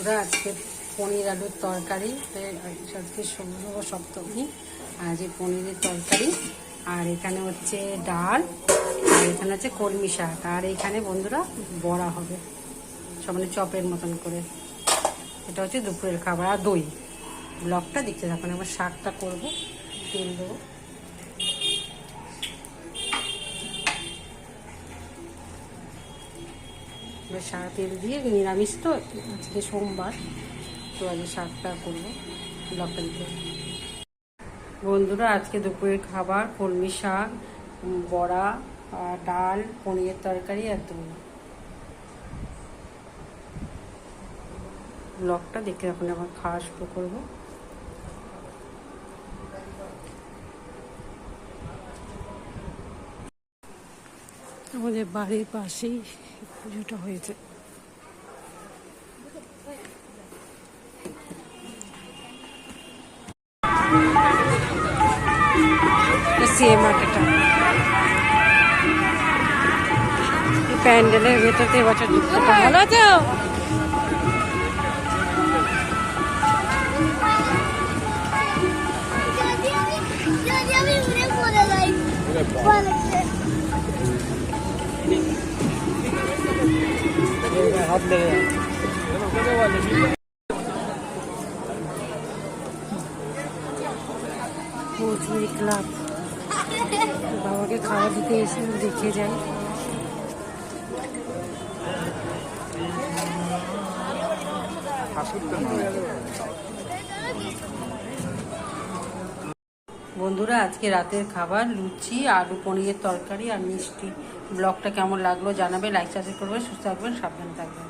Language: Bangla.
বন্ধুরা আজকে পনির আলুর তরকারি, আজকে শুভ সপ্তমী। আজ এই পনিরের তরকারি, আর এখানে হচ্ছে ডাল, আর এখানে হচ্ছে কলমি শাক, আর এখানে বন্ধুরা বড়া হবে সব, মানে চপের মতন করে। এটা হচ্ছে দুপুরের খাবার, আর দই। ব্লগটা দেখতে থাকুন। এবার শাকটা করবো, তেল দেবো। সারা তেল দিয়ে, নিরামিষ তো আজকে সোমবার, তো আজকে শাকটা করবো। ব্লগটা দিতে বন্ধুরা আজকে দুপুরের খাবার কলমি শাক, বড়া, ডাল, পনিরের তরকারি আর দই। ব্লগটা দেখে এখন আবার খাওয়া শুরু করবো। আমাদের বাড়ির পাশেই পুজোটা হয়েছে। প্যান্ডেলের ভেতর এবছর যুক্ত ভালো আছে। মৌসুমী ক্লাব বাবাকে খাওয়া দিতে এসে দেখে যাই। বন্ধুরা আজকে রাতের খাবার লুচি, আলু পনিরের তরকারি আর মিষ্টি। ব্লগটা কেমন লাগলো জানাবে, লাইক সাবস্ক্রাইব করবেন, সুস্থ থাকবেন, সাবধানে থাকবেন।